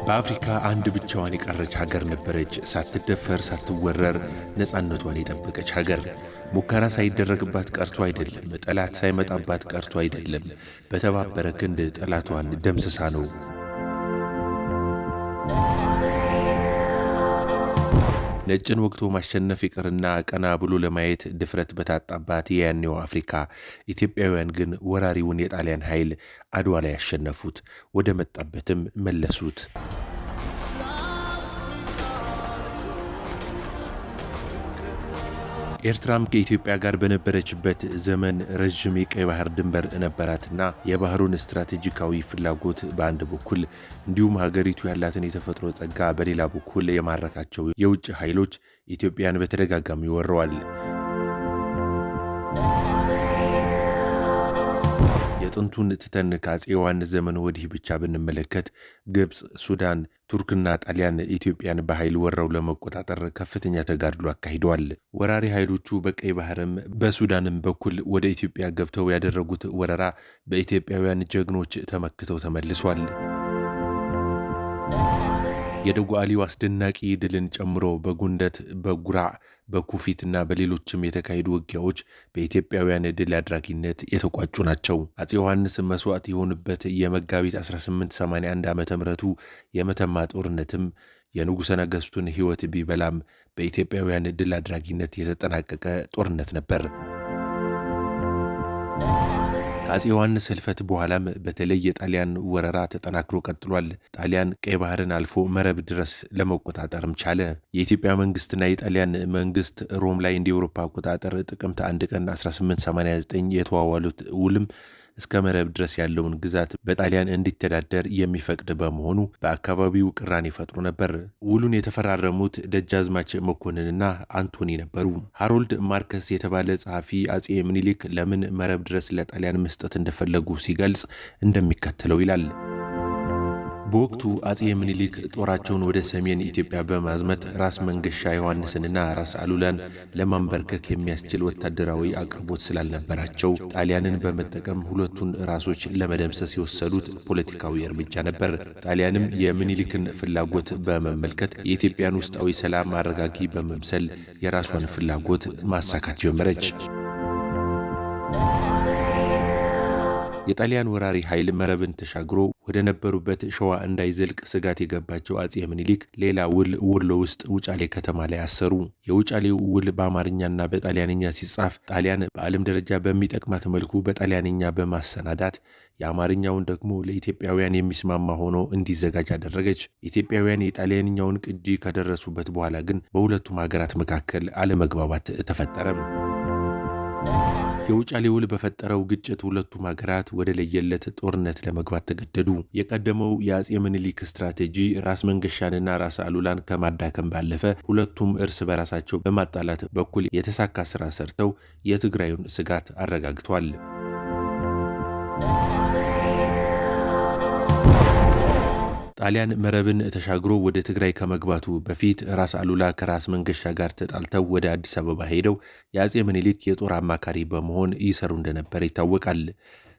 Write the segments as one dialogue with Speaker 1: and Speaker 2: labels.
Speaker 1: በአፍሪካ አንድ ብቻዋን የቀረች ሀገር ነበረች። ሳትደፈር ሳትወረር ነፃነቷን የጠበቀች ሀገር። ሙከራ ሳይደረግባት ቀርቶ አይደለም፣ ጠላት ሳይመጣባት ቀርቶ አይደለም፣ በተባበረ ክንድ ጠላቷን ደምስሳ ነው። ነጭን ወግቶ ማሸነፍ ይቅርና ቀና ብሎ ለማየት ድፍረት በታጣባት የያኔው አፍሪካ ኢትዮጵያውያን ግን ወራሪውን የጣሊያን ኃይል አድዋ ላይ ያሸነፉት፣ ወደ መጣበትም መለሱት። ኤርትራም ከኢትዮጵያ ጋር በነበረችበት ዘመን ረዥም የቀይ ባህር ድንበር ነበራትና የባህሩን ስትራቴጂካዊ ፍላጎት በአንድ በኩል እንዲሁም ሀገሪቱ ያላትን የተፈጥሮ ጸጋ በሌላ በኩል የማረካቸው የውጭ ኃይሎች ኢትዮጵያን በተደጋጋሚ ወረዋል። የጥንቱን ትተን ከአፄ ዮሐንስ ዘመን ወዲህ ብቻ ብንመለከት ግብፅ፣ ሱዳን፣ ቱርክና ጣሊያን ኢትዮጵያን በኃይል ወረው ለመቆጣጠር ከፍተኛ ተጋድሎ አካሂደዋል። ወራሪ ኃይሎቹ በቀይ ባህርም በሱዳንም በኩል ወደ ኢትዮጵያ ገብተው ያደረጉት ወረራ በኢትዮጵያውያን ጀግኖች ተመክተው ተመልሷል። የደጓሊው አስደናቂ ድልን ጨምሮ በጉንደት፣ በጉራዕ፣ በኩፊትና በሌሎችም የተካሄዱ ውጊያዎች በኢትዮጵያውያን ድል አድራጊነት የተቋጩ ናቸው። አፄ ዮሐንስ መስዋዕት የሆኑበት የመጋቢት 1881 ዓ.ም የመተማ ጦርነትም የንጉሠ ነገሥቱን ሕይወት ቢበላም በኢትዮጵያውያን ድል አድራጊነት የተጠናቀቀ ጦርነት ነበር። ከአፄ ዮሐንስ ህልፈት በኋላም በተለይ የጣሊያን ወረራ ተጠናክሮ ቀጥሏል። ጣሊያን ቀይ ባህርን አልፎ መረብ ድረስ ለመቆጣጠርም ቻለ። የኢትዮጵያ መንግስትና የጣሊያን መንግስት ሮም ላይ እንደ አውሮፓ አቆጣጠር ጥቅምት 1 ቀን 1889 የተዋዋሉት ውልም እስከ መረብ ድረስ ያለውን ግዛት በጣሊያን እንዲተዳደር የሚፈቅድ በመሆኑ በአካባቢው ቅራኔ ፈጥሮ ነበር። ውሉን የተፈራረሙት ደጃዝማች መኮንንና አንቶኒ ነበሩ። ሃሮልድ ማርከስ የተባለ ጸሐፊ አፄ ምኒልክ ለምን መረብ ድረስ ለጣሊያን መስጠት እንደፈለጉ ሲገልጽ እንደሚከተለው ይላል። በወቅቱ አፄ ምኒልክ ጦራቸውን ወደ ሰሜን ኢትዮጵያ በማዝመት ራስ መንገሻ ዮሐንስንና ራስ አሉላን ለማንበርከክ የሚያስችል ወታደራዊ አቅርቦት ስላልነበራቸው ጣሊያንን በመጠቀም ሁለቱን ራሶች ለመደምሰስ የወሰዱት ፖለቲካዊ እርምጃ ነበር። ጣሊያንም የምኒልክን ፍላጎት በመመልከት የኢትዮጵያን ውስጣዊ ሰላም አረጋጊ በመምሰል የራሷን ፍላጎት ማሳካት ጀመረች። የጣሊያን ወራሪ ኃይል መረብን ተሻግሮ ወደ ነበሩበት ሸዋ እንዳይዘልቅ ስጋት የገባቸው አፄ ምኒልክ ሌላ ውል ወሎ ውስጥ ውጫሌ ከተማ ላይ አሰሩ። የውጫሌው ውል በአማርኛና በጣሊያንኛ ሲጻፍ ጣሊያን በዓለም ደረጃ በሚጠቅማት መልኩ በጣሊያንኛ በማሰናዳት የአማርኛውን ደግሞ ለኢትዮጵያውያን የሚስማማ ሆኖ እንዲዘጋጅ አደረገች። ኢትዮጵያውያን የጣሊያንኛውን ቅጂ ከደረሱበት በኋላ ግን በሁለቱም ሀገራት መካከል አለመግባባት ተፈጠረም። የውጫሌ ውል በፈጠረው ግጭት ሁለቱም ሀገራት ወደ ለየለት ጦርነት ለመግባት ተገደዱ። የቀደመው የአፄ ምኒልክ ስትራቴጂ ራስ መንገሻንና ራስ አሉላን ከማዳከም ባለፈ ሁለቱም እርስ በራሳቸው በማጣላት በኩል የተሳካ ስራ ሰርተው የትግራዩን ስጋት አረጋግቷል። ጣሊያን መረብን ተሻግሮ ወደ ትግራይ ከመግባቱ በፊት ራስ አሉላ ከራስ መንገሻ ጋር ተጣልተው ወደ አዲስ አበባ ሄደው የአፄ ምኒልክ የጦር አማካሪ በመሆን ይሰሩ እንደነበር ይታወቃል።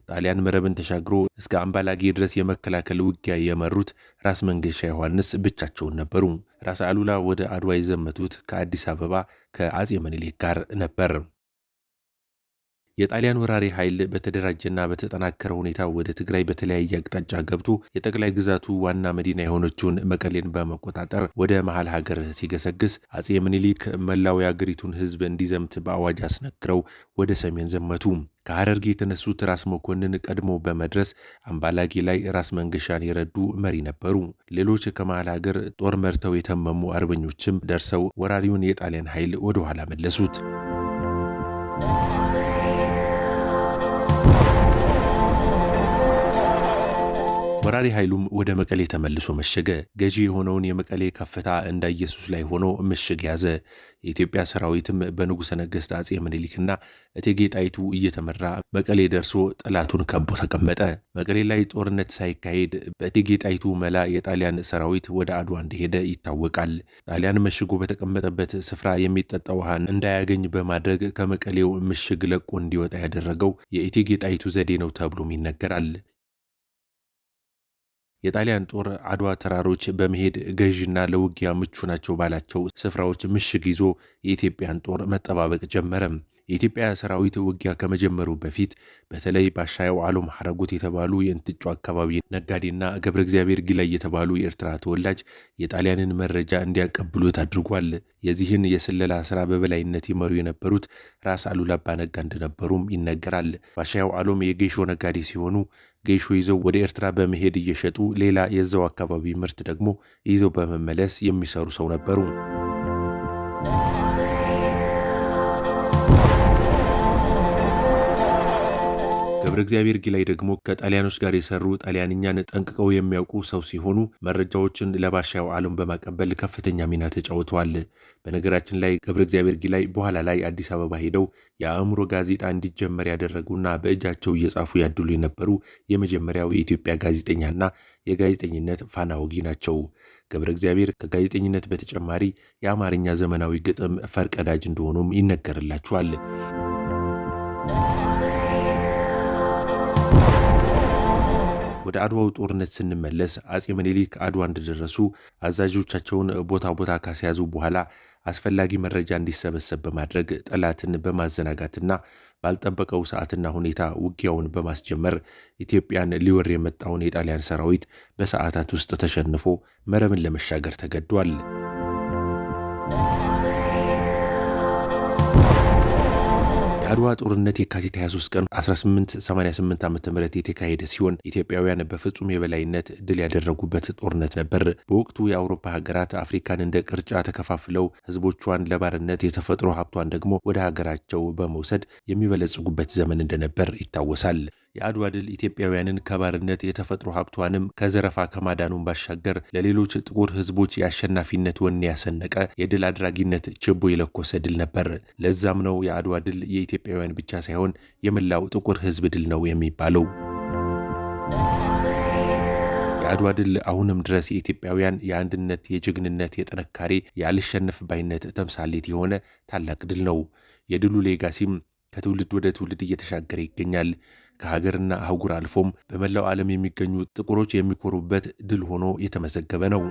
Speaker 1: ጣሊያን መረብን ተሻግሮ እስከ አምባላጌ ድረስ የመከላከል ውጊያ የመሩት ራስ መንገሻ ዮሐንስ ብቻቸውን ነበሩ። ራስ አሉላ ወደ አድዋ የዘመቱት ከአዲስ አበባ ከአፄ ምኒልክ ጋር ነበር። የጣሊያን ወራሪ ኃይል በተደራጀና በተጠናከረ ሁኔታ ወደ ትግራይ በተለያየ አቅጣጫ ገብቶ የጠቅላይ ግዛቱ ዋና መዲና የሆነችውን መቀሌን በመቆጣጠር ወደ መሃል ሀገር ሲገሰግስ አፄ ምኒልክ መላው የአገሪቱን ሕዝብ እንዲዘምት በአዋጅ አስነግረው ወደ ሰሜን ዘመቱ። ከሐረርጌ የተነሱት ራስ መኮንን ቀድሞ በመድረስ አምባላጌ ላይ ራስ መንገሻን የረዱ መሪ ነበሩ። ሌሎች ከመሃል ሀገር ጦር መርተው የተመሙ አርበኞችም ደርሰው ወራሪውን የጣሊያን ኃይል ወደ ኋላ መለሱት። ወራሪ ኃይሉም ወደ መቀሌ ተመልሶ መሸገ። ገዢ የሆነውን የመቀሌ ከፍታ እንዳ ኢየሱስ ላይ ሆኖ ምሽግ ያዘ። የኢትዮጵያ ሰራዊትም በንጉሠ ነገሥት አፄ ምኒልክና እቴጌ ጣይቱ እየተመራ መቀሌ ደርሶ ጠላቱን ከቦ ተቀመጠ። መቀሌ ላይ ጦርነት ሳይካሄድ በእቴጌ ጣይቱ መላ የጣሊያን ሰራዊት ወደ አድዋ እንደሄደ ይታወቃል። ጣሊያን መሽጎ በተቀመጠበት ስፍራ የሚጠጣ ውሃን እንዳያገኝ በማድረግ ከመቀሌው ምሽግ ለቆ እንዲወጣ ያደረገው የእቴጌ ጣይቱ ዘዴ ነው ተብሎም ይነገራል። የጣሊያን ጦር አድዋ ተራሮች በመሄድ ገዥና ለውጊያ ምቹ ናቸው ባላቸው ስፍራዎች ምሽግ ይዞ የኢትዮጵያን ጦር መጠባበቅ ጀመረ። የኢትዮጵያ ሰራዊት ውጊያ ከመጀመሩ በፊት በተለይ ባሻየው ዓለም ሐረጉት የተባሉ የእንትጩ አካባቢ ነጋዴና ገብረ እግዚአብሔር ጊላይ የተባሉ የኤርትራ ተወላጅ የጣሊያንን መረጃ እንዲያቀብሉት አድርጓል። የዚህን የስለላ ስራ በበላይነት ይመሩ የነበሩት ራስ አሉላ አባ ነጋ እንደነበሩም ይነገራል። ባሻየው ዓለም የጌሾ ነጋዴ ሲሆኑ ጌሾ ይዘው ወደ ኤርትራ በመሄድ እየሸጡ ሌላ የዛው አካባቢ ምርት ደግሞ ይዘው በመመለስ የሚሰሩ ሰው ነበሩ። ገብረ እግዚአብሔር ጊላይ ደግሞ ከጣሊያኖች ጋር የሰሩ ጣሊያንኛን ጠንቅቀው የሚያውቁ ሰው ሲሆኑ መረጃዎችን ለባሻየው ዓለም በማቀበል ከፍተኛ ሚና ተጫውተዋል። በነገራችን ላይ ገብረ እግዚአብሔር ጊላይ በኋላ ላይ አዲስ አበባ ሄደው የአእምሮ ጋዜጣ እንዲጀመር ያደረጉና በእጃቸው እየጻፉ ያድሉ የነበሩ የመጀመሪያው የኢትዮጵያ ጋዜጠኛና የጋዜጠኝነት ፋና ወጊ ናቸው። ገብረ እግዚአብሔር ከጋዜጠኝነት በተጨማሪ የአማርኛ ዘመናዊ ግጥም ፈርቀዳጅ እንደሆኑም ይነገርላቸዋል። ወደ አድዋው ጦርነት ስንመለስ አጼ ምኒልክ አድዋ እንደደረሱ አዛዦቻቸውን ቦታ ካስያዙ በኋላ አስፈላጊ መረጃ እንዲሰበሰብ በማድረግ ጠላትን በማዘናጋትና ባልጠበቀው ሰዓትና ሁኔታ ውጊያውን በማስጀመር ኢትዮጵያን ሊወር የመጣውን የጣሊያን ሰራዊት በሰዓታት ውስጥ ተሸንፎ መረብን ለመሻገር ተገዷል። የአድዋ ጦርነት የካቲት 23 ቀን 1888 ዓ.ም የተካሄደ ሲሆን ኢትዮጵያውያን በፍጹም የበላይነት ድል ያደረጉበት ጦርነት ነበር። በወቅቱ የአውሮፓ ሀገራት አፍሪካን እንደ ቅርጫ ተከፋፍለው ህዝቦቿን ለባርነት የተፈጥሮ ሀብቷን ደግሞ ወደ ሀገራቸው በመውሰድ የሚበለጽጉበት ዘመን እንደነበር ይታወሳል። የአድዋ ድል ኢትዮጵያውያንን ከባርነት የተፈጥሮ ሀብቷንም ከዘረፋ ከማዳኑን ባሻገር ለሌሎች ጥቁር ህዝቦች የአሸናፊነት ወኔ ያሰነቀ የድል አድራጊነት ችቦ የለኮሰ ድል ነበር። ለዛም ነው የአድዋ ድል የኢትዮጵያውያን ብቻ ሳይሆን የመላው ጥቁር ህዝብ ድል ነው የሚባለው። የአድዋ ድል አሁንም ድረስ የኢትዮጵያውያን የአንድነት፣ የጀግንነት፣ የጥንካሬ፣ የአልሸነፍ ባይነት ተምሳሌት የሆነ ታላቅ ድል ነው። የድሉ ሌጋሲም ከትውልድ ወደ ትውልድ እየተሻገረ ይገኛል። ከሀገርና አህጉር አልፎም በመላው ዓለም የሚገኙ ጥቁሮች የሚኮሩበት ድል ሆኖ የተመዘገበ ነው።